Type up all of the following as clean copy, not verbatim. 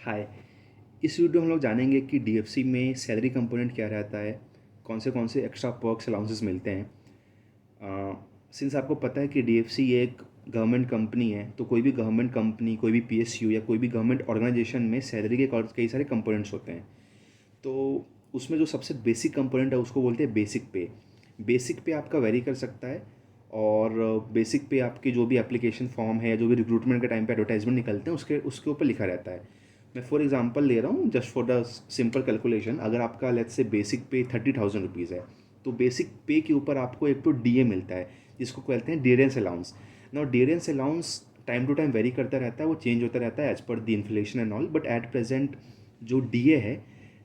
हाय। इस वीडियो में हम लोग जानेंगे कि डीएफसी में सैलरी कंपोनेंट क्या रहता है, कौन से एक्स्ट्रा पर्क्स अलाउंसेस मिलते हैं। सिंस आपको पता है कि डीएफसी एक गवर्नमेंट कंपनी है, तो कोई भी गवर्नमेंट कंपनी, कोई भी पीएसयू या कोई भी गवर्नमेंट ऑर्गेनाइजेशन में सैलरी के कई सारे कंपोनेंट्स होते हैं। तो उसमें जो सबसे बेसिक कंपोनेंट है उसको बोलते हैं बेसिक पे। बेसिक पे आपका वेरी कर सकता है, और बेसिक पे आपकी जो भी एप्लीकेशन फॉर्म है, जो भी रिक्रूटमेंट के टाइम पे एडवर्टाइजमेंट निकलते हैं उसके उसके ऊपर लिखा रहता है। मैं फॉर एग्जांपल ले रहा हूँ, just for the simple calculation. अगर आपका लेट्स से बेसिक पे 30,000 रुपीज़ है, तो बेसिक पे के ऊपर आपको एक तो डीए मिलता है, जिसको कहते हैं dearness allowance. Now dearness allowance time to time vary करता रहता है, वो चेंज होता रहता है as per the inflation and all, but at present जो डीए है,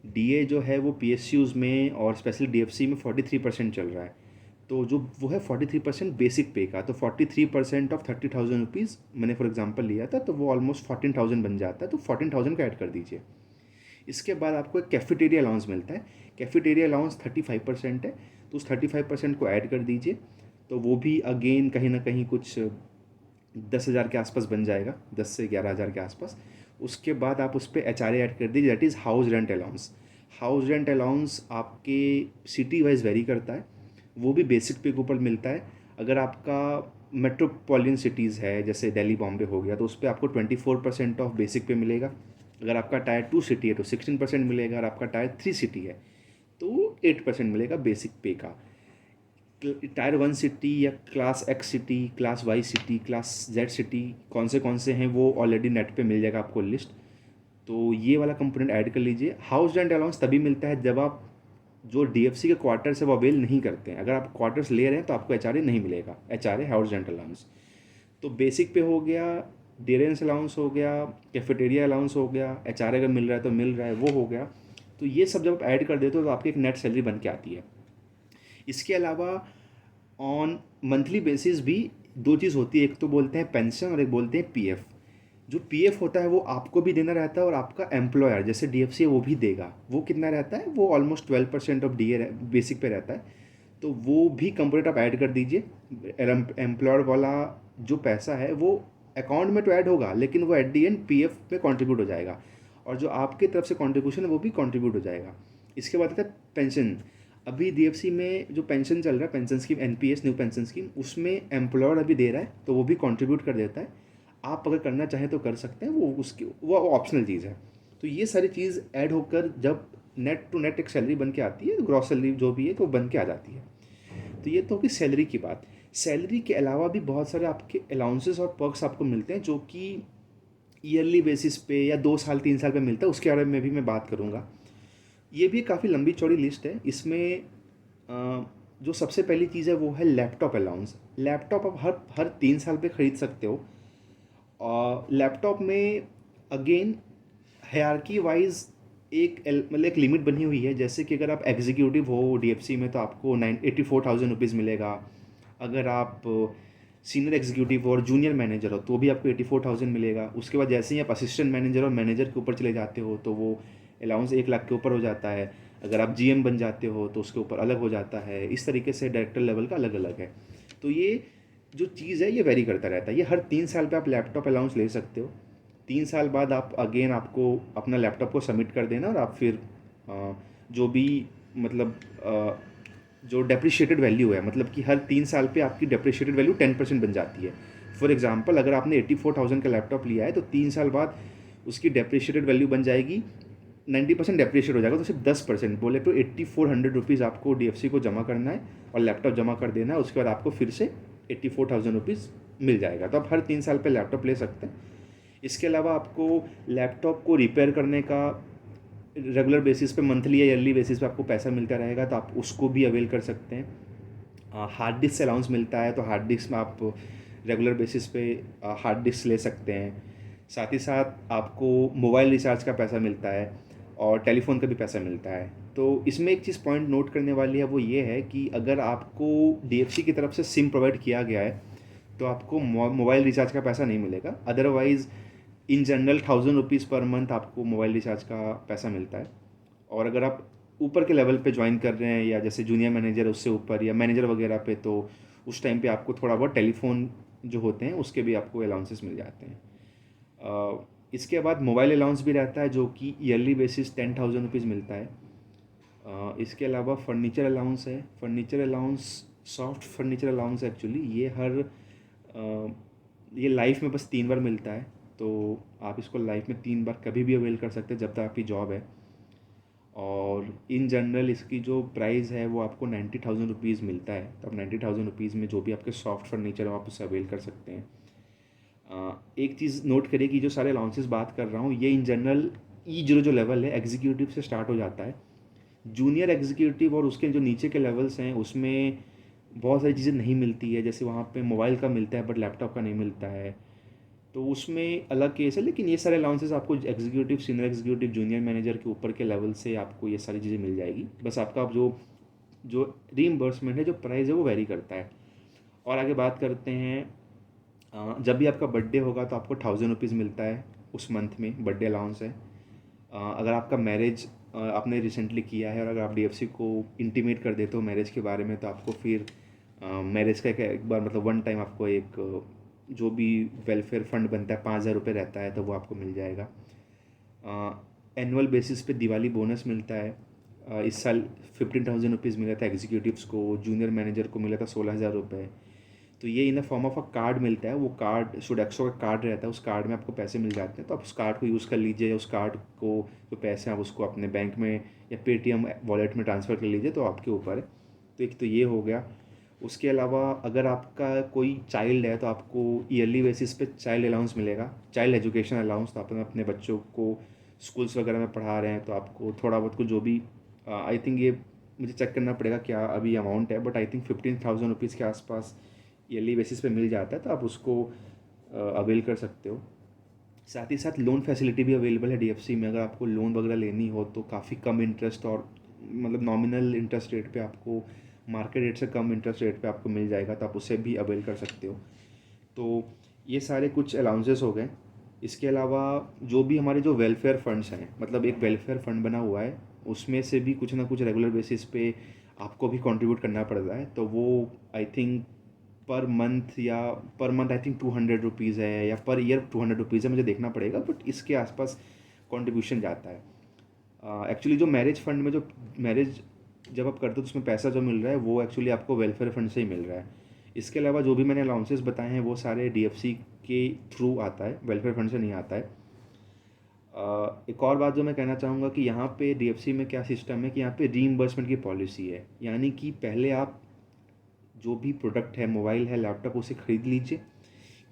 डीए जो है वो पीएसयूज़ में और स्पेशली डीएफसी में 43% चल रहा है। तो जो वो है 43% बेसिक पे का, तो 43% ऑफ 30,000 रुपीज़ मैंने फॉर एग्जांपल लिया था, तो वो ऑलमोस्ट 14,000 बन जाता है, तो 14,000 का ऐड कर दीजिए। इसके बाद आपको एक कैफेटेरिया अलाउंस मिलता है। कैफेटेरिया अलाउंस 35% है, तो उस 35% को ऐड कर दीजिए, तो वो भी अगेन कहीं ना कहीं कुछ 10,000 के आसपास बन जाएगा, 10 से 11,000 के आसपास। उसके बाद आप उस पर एच आर ए ऐड कर दीजिए, that is house rent allowance. House rent allowance आपके सिटी वाइज वेरी करता है, वो भी बेसिक पे के ऊपर मिलता है। अगर आपका मेट्रोपॉलिटन सिटीज़ है जैसे दिल्ली बॉम्बे हो गया, तो उस पर आपको 24% ऑफ बेसिक पे मिलेगा। अगर आपका टायर 2 सिटी है तो 16% मिलेगा, और आपका टायर 3 सिटी है तो 8% मिलेगा बेसिक पे का। टायर 1 सिटी या class X city, class Y city, class Z city, कौन से हैं वो ऑलरेडी नेट पे मिल जाएगा आपको लिस्ट। तो ये वाला कंपोनेंट ऐड कर लीजिए। हाउस रेंट अलाउंस तभी मिलता है जब आप जो डीएफसी के क्वार्टर्स है वो अवेल नहीं करते हैं। अगर आप क्वार्टर्स ले रहे हैं तो आपको एचआरए नहीं मिलेगा, एचआरए हाउस रेंट अलाउंस। तो बेसिक पे हो गया, डियरेंस अलाउंस हो गया, कैफेटेरिया अलाउंस हो गया, एचआरए अगर मिल रहा है तो मिल रहा है, वो हो गया। तो ये सब जब आप ऐड कर देते हो तो आपकी एक नेट सैलरी बन के आती है। इसके अलावा ऑन मंथली बेसिस भी दो चीज़ होती है, एक तो बोलते हैं पेंशन और एक बोलते हैं पीएफ। जो पीएफ होता है वो आपको भी देना रहता है, और आपका एम्प्लॉयर जैसे डीएफसी है वो भी देगा। वो कितना रहता है, वो ऑलमोस्ट 12% ऑफ डीए बेसिक पे रहता है। तो वो भी कंपोनेंट आप ऐड कर दीजिए। एम्प्लॉयर वाला जो पैसा है वो अकाउंट में तो ऐड होगा, लेकिन वो एट दी एंड पीएफ पे कंट्रीब्यूट हो जाएगा, और जो आपकी तरफ से कंट्रीब्यूशन है वो भी कंट्रीब्यूट हो जाएगा। इसके बाद आता है पेंशन। अभी डीएफसी में जो पेंशन चल रहा है, pension scheme NPS, new pension scheme, उसमें एम्प्लॉयर अभी दे रहा है, तो वो भी कंट्रीब्यूट कर देता है। आप अगर करना चाहें तो कर सकते हैं, वो ऑप्शनल चीज़ है। तो ये सारी चीज़ ऐड होकर जब नेट टू नेट एक सैलरी बन के आती है, ग्रॉस सैलरी जो भी है तो बन के आ जाती है। तो ये तो होगी सैलरी की बात। सैलरी के अलावा भी बहुत सारे आपके अलाउंसेस और पर्क्स आपको मिलते हैं, जो कि ईयरली बेसिस पे या 2 साल 3 साल पे मिलता है, उसके बारे में भी मैं बात करूँगा। ये भी काफ़ी लंबी चौड़ी लिस्ट है। इसमें जो सबसे पहली चीज़ है वो है लैपटॉप अलाउंस। लैपटॉप आप हर हर 3 साल पे ख़रीद सकते हो। लैपटॉप में अगेन हायरार्की वाइज मतलब एक लिमिट बनी हुई है। जैसे कि अगर आप एग्जीक्यूटिव हो डीएफसी में तो आपको 84,000 रुपीज़ मिलेगा। अगर आप सीनियर एग्जीक्यूटिव हो और जूनियर मैनेजर हो तो भी आपको 84,000 मिलेगा। उसके बाद जैसे ही आप असिस्टेंट मैनेजर और मैनेजर के ऊपर चले जाते हो तो वो अलाउंस 1 लाख के ऊपर हो जाता है। अगर आप जीएम बन जाते हो तो उसके ऊपर अलग हो जाता है। इस तरीके से डायरेक्टर लेवल का अलग अलग है। तो ये जो चीज़ है ये वेरी करता रहता है। ये हर 3 साल पे आप लैपटॉप अलाउंस ले सकते हो। 3 साल बाद आप अगेन आपको अपना लैपटॉप को सबमिट कर देना, और आप फिर जो भी मतलब जो डेप्रिशिएटेड वैल्यू है, मतलब कि हर 3 साल पे आपकी डेप्रिशिएटेड वैल्यू 10% बन जाती है। फॉर एग्जांपल अगर आपने 84,000 का लैपटॉप लिया है तो 3 साल बाद उसकी डेप्रिशिएटेड वैल्यू बन जाएगी 90% डेप्रिशिएट हो जाएगा, तो सिर्फ 10% बोले तो 8,400 रुपीज़ आपको डीएफसी को जमा करना है और लैपटॉप जमा कर देना है। उसके बाद आपको फिर से 84,000 रुपीज़ मिल जाएगा। तो आप हर 3 साल पे लैपटॉप ले सकते हैं। इसके अलावा आपको लैपटॉप को रिपेयर करने का रेगुलर बेसिस पे, मंथली या ईयरली बेसिस पे आपको पैसा मिलता रहेगा, तो आप उसको भी अवेल कर सकते हैं। हार्ड डिस्क से अलाउंस मिलता है, तो हार्ड डिस्क में आप रेगुलर बेसिस पे हार्ड डिस्क ले सकते हैं। साथ ही साथ आपको मोबाइल रिचार्ज का पैसा मिलता है और टेलीफोन का भी पैसा मिलता है। तो इसमें एक चीज़ पॉइंट नोट करने वाली है, वो ये है कि अगर आपको डीएफसी की तरफ से सिम प्रोवाइड किया गया है तो आपको मोबाइल रिचार्ज का पैसा नहीं मिलेगा। Otherwise in general 1,000 rupees per month आपको मोबाइल रिचार्ज का पैसा मिलता है। और अगर आप ऊपर के लेवल पे ज्वाइन कर रहे हैं या जैसे जूनियर मैनेजर उससे ऊपर या मैनेजर वगैरह पे, तो उस टाइम पे आपको थोड़ा बहुत टेलीफोन जो होते हैं उसके भी आपको अलाउंसेस मिल जाते हैं। इसके बाद मोबाइल अलाउंस भी रहता है जो कि ईयरली बेसिस 10,000 रुपीज़ मिलता है। इसके अलावा फर्नीचर अलाउंस है। Furniture allowance, soft furniture allowance actually ये ये लाइफ में बस 3 बार मिलता है। तो आप इसको लाइफ में 3 बार कभी भी अवेल कर सकते हैं जब तक आपकी जॉब है। और इन जनरल इसकी जो प्राइस है वो आपको 90,000 रुपीज़ मिलता है। तो आप 90,000 रुपीज़ में जो भी आपके सॉफ्ट फर्नीचर है आप उससे अवेल कर सकते हैं। एक चीज़ नोट करिए कि जो सारे अलाउंसेस बात कर रहा हूँ ये इन जनरल E0 जो लेवल है एग्जीक्यूटिव से स्टार्ट हो जाता है। जूनियर एग्जीक्यूटिव और उसके जो नीचे के लेवल्स हैं उसमें बहुत सारी चीज़ें नहीं मिलती है। जैसे वहाँ पे मोबाइल का मिलता है बट लैपटॉप का नहीं मिलता है, तो उसमें अलग केस है। लेकिन ये सारे अलाउंसेस आपको executive, senior executive, junior manager के ऊपर के लेवल से आपको ये सारी चीज़ें मिल जाएगी। बस आपका जो जो रीइम्बर्समेंट है, जो प्राइस है वो वेरी करता है। और आगे बात करते हैं, जब भी आपका बर्थडे होगा तो आपको 1,000 रुपीज़ मिलता है उस मंथ में, बर्थडे अलाउंस है। अगर आपका मैरिज आपने रिसेंटली किया है और अगर आप डीएफसी को इंटीमेट कर देते हो मैरिज के बारे में तो आपको फिर मैरिज का एक बार मतलब वन टाइम आपको एक जो भी वेलफेयर फंड बनता है 5,000 रुपये रहता है तो वो आपको मिल जाएगा। एनुअल बेसिस पे दिवाली बोनस मिलता है। इस साल 15,000 रुपीज़ मिला था एग्जीक्यूटिव्स को, जूनियर मैनेजर को मिला था 16,000 रुपये। तो ये in the form of a card मिलता है। वो कार्ड सोडेक्सो का कार्ड रहता है, उस कार्ड में आपको पैसे मिल जाते हैं। तो आप उस कार्ड को यूज़ कर लीजिए, या उस कार्ड को जो पैसे हैं आप उसको अपने बैंक में या पेटीएम वॉलेट में ट्रांसफ़र कर लीजिए, तो आपके ऊपर है। तो एक तो ये हो गया। उसके अलावा अगर आपका कोई चाइल्ड है तो आपको ईयरली बेसिस पे चाइल्ड अलाउंस मिलेगा, चाइल्ड एजुकेशन अलाउंस। तो आप अपने बच्चों को स्कूल्स वगैरह में पढ़ा रहे हैं तो आपको थोड़ा बहुत को जो भी आई थिंक ये मुझे चेक करना पड़ेगा क्या अभी अमाउंट है, बट आई थिंक 15,000 रुपीज़ के आसपास ईयरली बेसिस पे मिल जाता है, तो आप उसको अवेल कर सकते हो। साथ ही साथ लोन फैसिलिटी भी अवेलेबल है डीएफसी में। अगर आपको लोन वगैरह लेनी हो तो काफ़ी कम इंटरेस्ट और मतलब नॉमिनल इंटरेस्ट रेट पे आपको, मार्केट रेट से कम इंटरेस्ट रेट पे आपको मिल जाएगा, तो आप उसे भी अवेल कर सकते हो। तो ये सारे कुछ अलाउंसेस हो गए। इसके अलावा जो भी हमारे जो वेलफेयर फंड्स हैं, मतलब एक वेलफेयर फंड बना हुआ है, उसमें से भी कुछ ना कुछ रेगुलर बेसिस पे आपको भी कंट्रीब्यूट करना पड़ता है। तो वो I think per month I think 200 rupees है, या पर ईयर 200 रुपीज़ है, मुझे देखना पड़ेगा, बट इसके आसपास कंट्रीब्यूशन जाता है। एक्चुअली जो मैरिज फंड में जो मैरिज जब आप करते हो तो उसमें पैसा जो मिल रहा है वो एक्चुअली आपको वेलफेयर फंड से ही मिल रहा है। इसके अलावा जो भी मैंने अलाउंसेस बताए हैं वो सारे डीएफसी के थ्रू आता है, वेलफेयर फंड से नहीं आता है। एक और बात जो मैं कहना चाहूँगा कि यहाँ पे डीएफसी में क्या सिस्टम है कि यहाँ पे रीइंबर्समेंट की पॉलिसी है। यानी कि पहले आप जो भी प्रोडक्ट है, मोबाइल है, लैपटॉप, उसे ख़रीद लीजिए।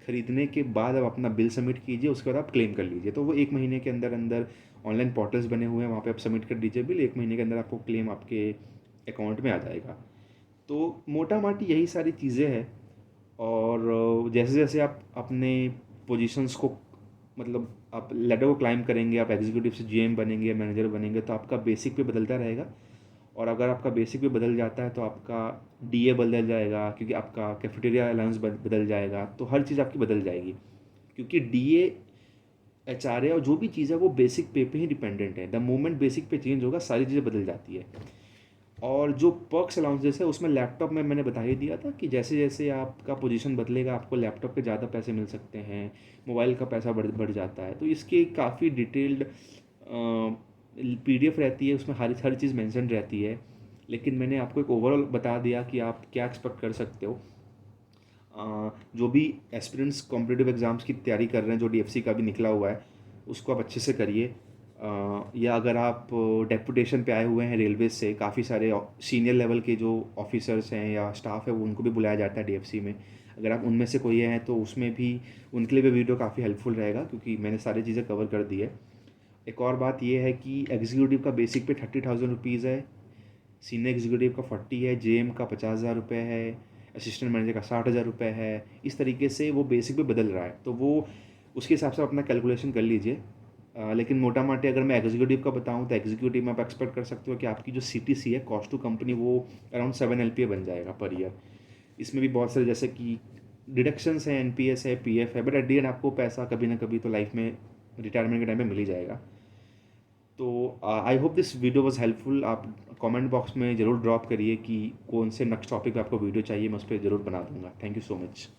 ख़रीदने के बाद आप अपना बिल सबमिट कीजिए, उसके बाद आप क्लेम कर लीजिए। तो वो 1 महीने के अंदर अंदर ऑनलाइन पोर्टल्स बने हुए हैं, वहाँ पे आप सबमिट कर दीजिए बिल। 1 महीने के अंदर आपको क्लेम आपके अकाउंट में आ जाएगा। तो मोटा माटी यही सारी चीज़ें हैं। और जैसे जैसे आप अपने पोजीशंस को मतलब आप लैडर को क्लाइंब करेंगे, आप एग्जीक्यूटिव से जीएम बनेंगे, मैनेजर बनेंगे, तो आपका बेसिक पे बदलता रहेगा। और अगर आपका बेसिक भी बदल जाता है तो आपका डीए बदल जाएगा, क्योंकि आपका कैफेटेरिया अलाउंस बदल जाएगा। तो हर चीज़ आपकी बदल जाएगी, क्योंकि डीए, एचआरए और जो भी चीज़ है वो बेसिक पे ही डिपेंडेंट है। द मोमेंट बेसिक पे चेंज होगा सारी चीज़ें बदल जाती है। और जो पर्क्स अलाउंसेस है उसमें लैपटॉप में मैंने बता ही दिया था कि जैसे जैसे आपका पोजीशन बदलेगा आपको लैपटॉप के ज़्यादा पैसे मिल सकते हैं, मोबाइल का पैसा बढ़ जाता है। तो इसकी काफ़ी डिटेल्ड पीडीएफ रहती है, उसमें हर चीज़ मेंशन रहती है। लेकिन मैंने आपको एक ओवरऑल बता दिया कि आप क्या एक्सपेक्ट कर सकते हो। जो भी एस्पिरेंट्स कॉम्पिटिटिव एग्ज़ाम्स की तैयारी कर रहे हैं, जो डीएफसी का भी निकला हुआ है, उसको आप अच्छे से करिए। या अगर आप डेपुटेशन पे आए हुए हैं रेलवे से, काफ़ी सारे सीनियर लेवल के जो ऑफिसर्स हैं या स्टाफ है वो उनको भी बुलाया जाता है डीएफसी में। अगर आप उनमें से कोई हैं तो उसमें भी उनके लिए भी वीडियो काफ़ी हेल्पफुल रहेगा, क्योंकि मैंने सारी चीज़ें कवर कर दी है। एक और बात ये है कि एग्जीक्यूटिव का बेसिक पे 30,000 रुपीज़ है, सीनियर एग्जीक्यूटिव का 40 है, जेएम का 50,000 रुपये है, असिस्टेंट मैनेजर का 60,000 रुपये है। इस तरीके से वो बेसिक पे बदल रहा है, तो वो उसके हिसाब से अपना कैलकुलेशन कर लीजिए। लेकिन मोटा माटी अगर मैं एग्जीक्यूटिव का बताऊं तो एग्जीक्यूटिव में आप एक्सपेक्ट कर सकते हो कि आपकी जो सीटीसी है, कॉस्ट टू कंपनी, वो अराउंड 7 LPA बन जाएगा पर ईयर। इसमें भी बहुत सारे जैसे कि डिडक्शंस हैं, एनपीएस है, पीएफ है, बट एट दी एंड आपको पैसा कभी ना कभी तो लाइफ में रिटायरमेंट के टाइम पे मिल ही जाएगा। तो I hope this video was helpful. आप कमेंट बॉक्स में ज़रूर ड्रॉप करिए कि कौन से नेक्स्ट टॉपिक पे आपको वीडियो चाहिए, मैं उस पर ज़रूर बना दूंगा। Thank you so much.